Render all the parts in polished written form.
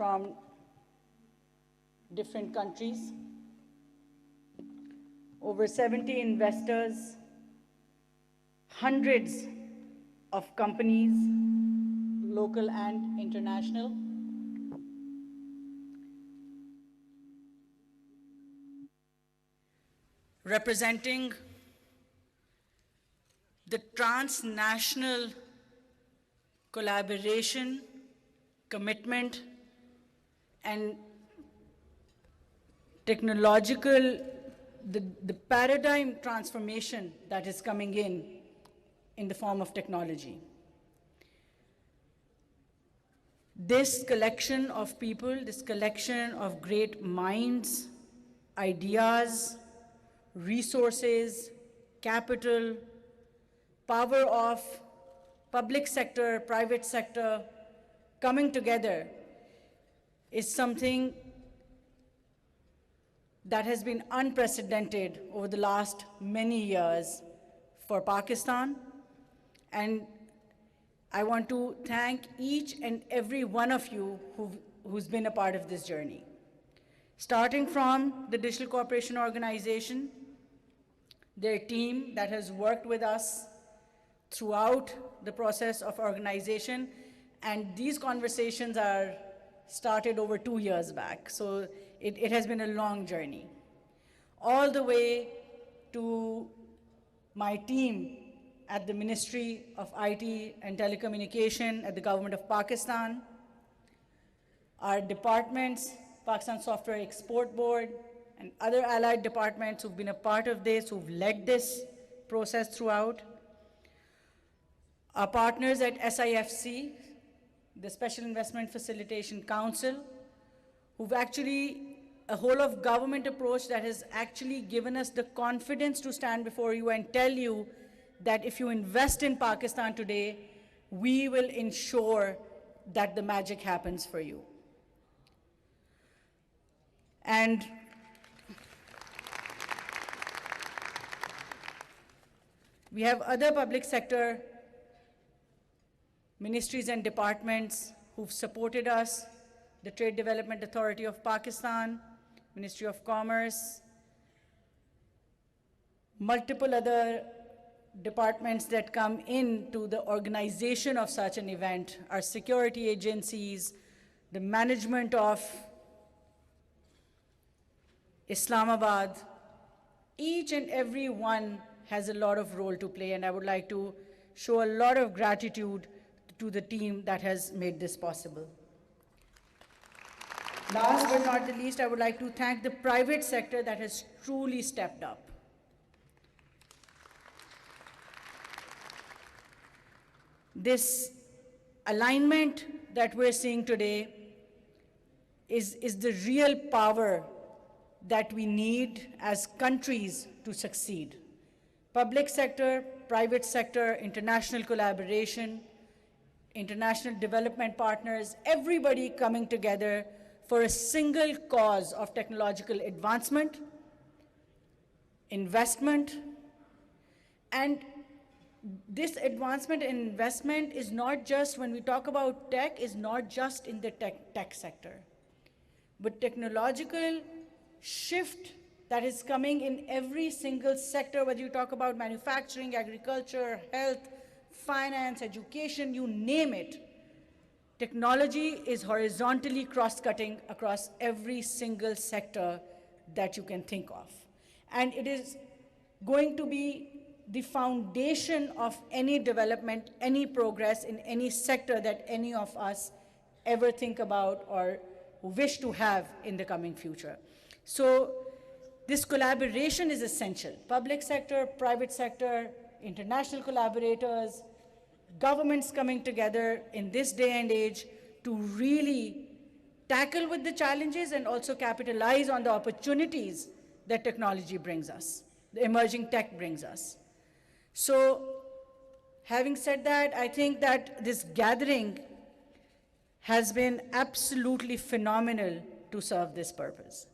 from different countries, over 70 investors, hundreds of companies, local and international. Representing the transnational collaboration, commitment, and technological, the paradigm transformation that is coming in the form of technology. This collection of people, this collection of great minds, ideas, resources, capital, power of public sector, private sector coming together is something that has been unprecedented over the last many years for Pakistan. And I want to thank each and every one of you who's been a part of this journey. Starting from the Digital Cooperation Organization, their team that has worked with us throughout the process of organization, and these conversations are started over 2 years back, so it has been a long journey. All the way to my team at the Ministry of IT and Telecommunication at the Government of Pakistan, our departments, Pakistan Software Export Board, and other allied departments who've been a part of this, who've led this process throughout. Our partners at SIFC, the Special Investment Facilitation Council, who've actually a whole of government approach that has actually given us the confidence to stand before you and tell you that if you invest in Pakistan today, we will ensure that the magic happens for you. And we have other public sector ministries and departments who've supported us, the Trade Development Authority of Pakistan, Ministry of Commerce, multiple other departments that come into the organization of such an event, our security agencies, the management of Islamabad. Each and every one has a lot of role to play, and I would like to show a lot of gratitude to the team that has made this possible. Last but not the least, I would like to thank the private sector that has truly stepped up. This alignment that we're seeing today is the real power that we need as countries to succeed. Public sector, private sector, international collaboration, international development partners, everybody coming together for a single cause of technological advancement, investment, and this advancement and investment is not just, when we talk about tech, is not just in the tech sector, but technological shift that is coming in every single sector, whether you talk about manufacturing, agriculture, health, finance, education, you name it. Technology is horizontally cross-cutting across every single sector that you can think of. And it is going to be the foundation of any development, any progress in any sector that any of us ever think about or wish to have in the coming future. So this collaboration is essential. Public sector, private sector, international collaborators, governments coming together in this day and age to really tackle with the challenges and also capitalize on the opportunities that technology brings us, the emerging tech brings us. So having said that, I think that this gathering has been absolutely phenomenal to serve this purpose.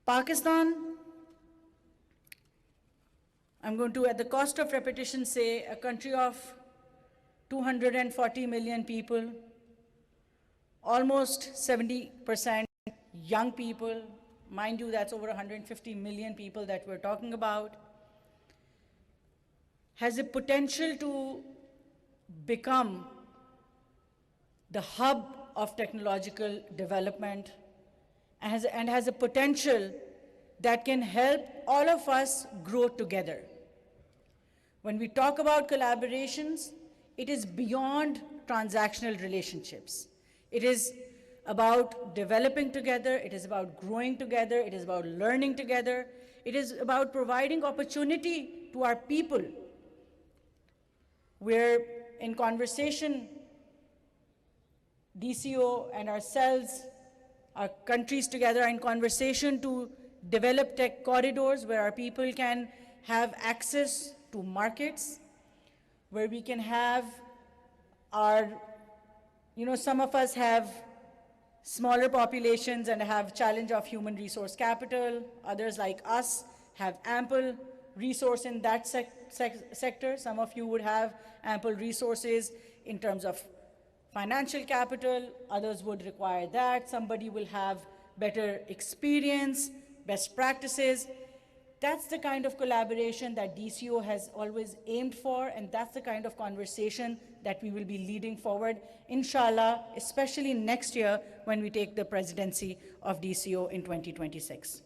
Pakistan, I'm going to, at the cost of repetition, say a country of 240 million people, almost 70% young people. Mind you, that's over 150 million people that we're talking about. Has a potential to become the hub of technological development, and has a potential that can help all of us grow together. When we talk about collaborations, it is beyond transactional relationships. It is about developing together, it is about growing together, it is about learning together, it is about providing opportunity to our people. We're in conversation, DCO and ourselves, our countries together are in conversation to develop tech corridors where our people can have access to markets, where we can have our, some of us have smaller populations and have challenge of human resource capital. Others like us have ample resource in that sector. Some of you would have ample resources in terms of financial capital. Others would require that. Somebody will have better experience, best practices. That's the kind of collaboration that DCO has always aimed for, and that's the kind of conversation that we will be leading forward, inshallah, especially next year when we take the presidency of DCO in 2026.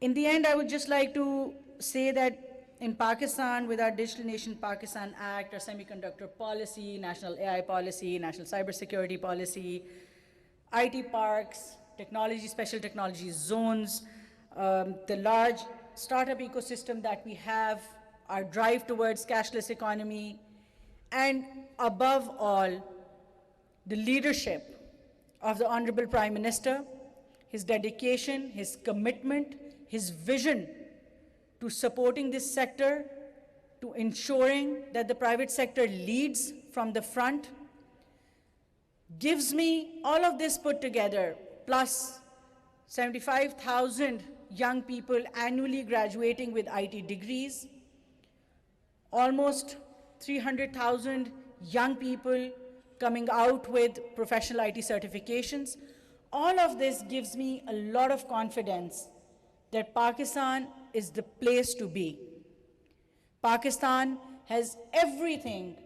In the end, I would just like to say that in Pakistan, with our Digital Nation Pakistan Act, our semiconductor policy, national AI policy, national cybersecurity policy, IT parks, technology, special technology zones, the large startup ecosystem that we have, our drive towards cashless economy, and above all, the leadership of the Honorable Prime Minister, his dedication, his commitment, his vision to supporting this sector, to ensuring that the private sector leads from the front, gives me all of this put together, plus 75,000 young people annually graduating with IT degrees, almost 300,000 young people coming out with professional IT certifications. All of this gives me a lot of confidence that Pakistan is the place to be. Pakistan has everything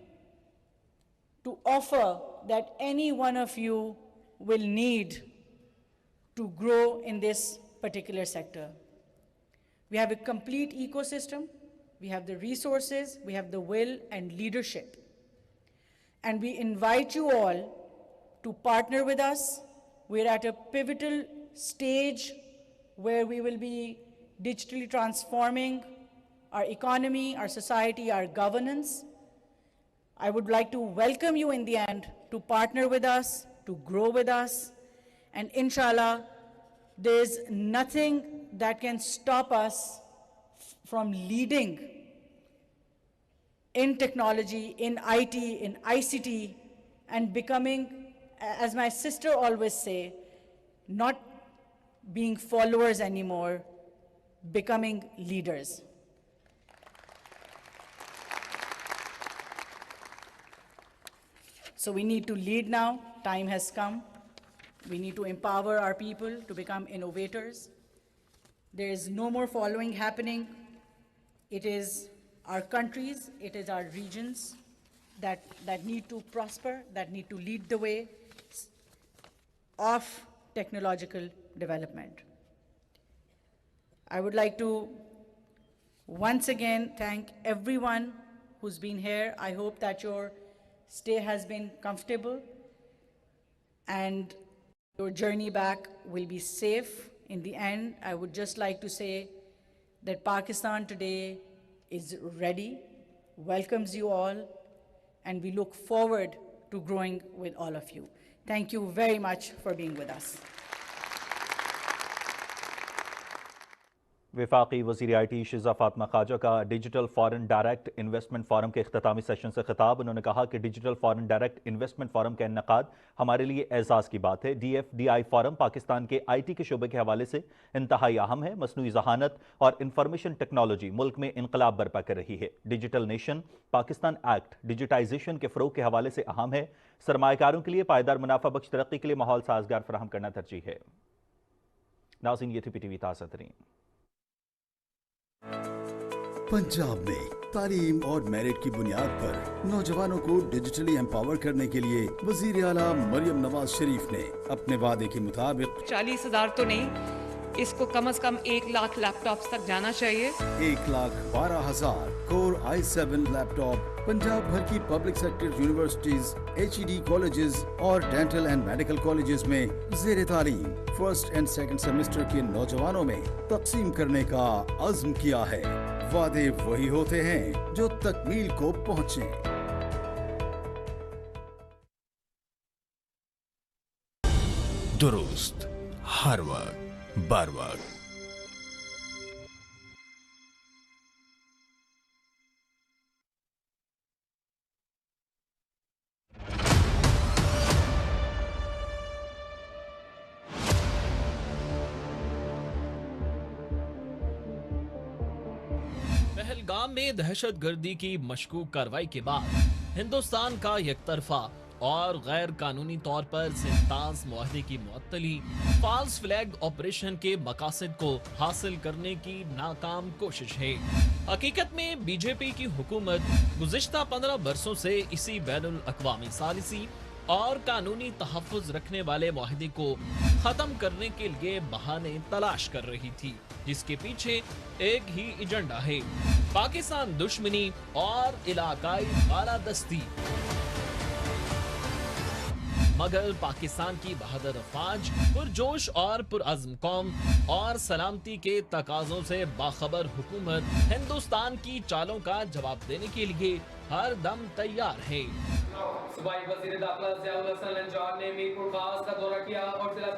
to offer that any one of you will need to grow in this particular sector. We have a complete ecosystem, we have the resources, we have the will and leadership. And we invite you all to partner with us. We're at a pivotal stage where we will be digitally transforming our economy, our society, our governance. I would like to welcome you in the end to partner with us, to grow with us, and inshallah, there's nothing that can stop us from leading in technology, in IT, in ICT, and becoming, as my sister always say, not being followers anymore, becoming leaders. So we need to lead now. Time has come. We need to empower our people to become innovators. There is no more following happening. It is our countries, it is our regions that need to prosper, that need to lead the way of technological development. I would like to once again thank everyone who's been here. I hope that your stay has been comfortable and your journey back will be safe. In the end, I would just like to say that Pakistan today is ready, welcomes you all, and we look forward to growing with all of you. Thank you very much for being with us. وفاقی وزیر I T Shaza Fatima Khawaja کا digital foreign direct investment forum کے اختتامی session سے خطاب. انہوں نے کہا کہ digital foreign direct investment forum کا انعقاد ہمارے لیے اعزاز کی بات ہے. D F D I forum Pakistan کے آئی ٹی کے شعبے کے حوالے سے انتہائی اہم ہے. مصنوعی ذہانت اور انفارمیشن ٹیکنالوجی ملک میں انقلاب برپا کر رہی ہے. Digital nation Pakistan act digitization کے فروغ کے حوالے سے اہم ہے. سرمایہ کاروں کے لیے پائیدار منافع بخش ترقی کے لیے ماحول سازگار فراہم کرنا ترجیح ہے. ناظرین، یہ تھی پی ٹی وی تازہ ترین. پنجاب میں تعلیم اور میرٹ کی بنیاد پر نوجوانوں کو ڈیجیٹلی امپاور کرنے کے لیے وزیر اعلیٰ مریم نواز شریف نے اپنے وعدے کے مطابق 40,000 تو نہیں، اس کو کم از کم 1 لاکھ لیپ ٹاپس تک جانا چاہیے. 1,12,000 کور i7 لیپ ٹاپ پنجاب بھر کی public sector universities, HED colleges اور ڈینٹل اینڈ میڈیکل کالجز میں زیر تعلیم فرسٹ اینڈ سیکنڈ سیمسٹر کے نوجوانوں میں تقسیم کرنے کا عزم کیا ہے. وعدے وہی ہوتے ہیں جو تکمیل کو پہنچیں. درست ہر وقت بر وقت. پہلگام میں دہشت گردی کی مشکوک کارروائی کے بعد ہندوستان کا یک طرفہ اور غیر قانونی طور پر سنتاز معاہدے کی معطلی فالس فلیگ آپریشن کے مقاصد کو حاصل کرنے کی ناکام کوشش ہے. حقیقت میں بی جے پی کی حکومت گزشتہ 15 برسوں سے اسی بین الاقوامی ثالثی اور قانونی تحفظ رکھنے والے معاہدے کو ختم کرنے کے لیے بہانے تلاش کر رہی تھی، جس کے پیچھے ایک ہی ایجنڈا ہے: پاکستان دشمنی اور علاقائی بالادستی. مگر پاکستان کی بہادر افواج، پرجوش اور پرعزم قوم اور سلامتی کے تقاضوں سے باخبر حکومت ہندوستان کی چالوں کا جواب دینے کے لیے ہر دم تیار ہے. صوبائی وزیر داخلہ ضیاء الحسن لنجار نے میرپور خاص کا دورہ کیا اور ضلع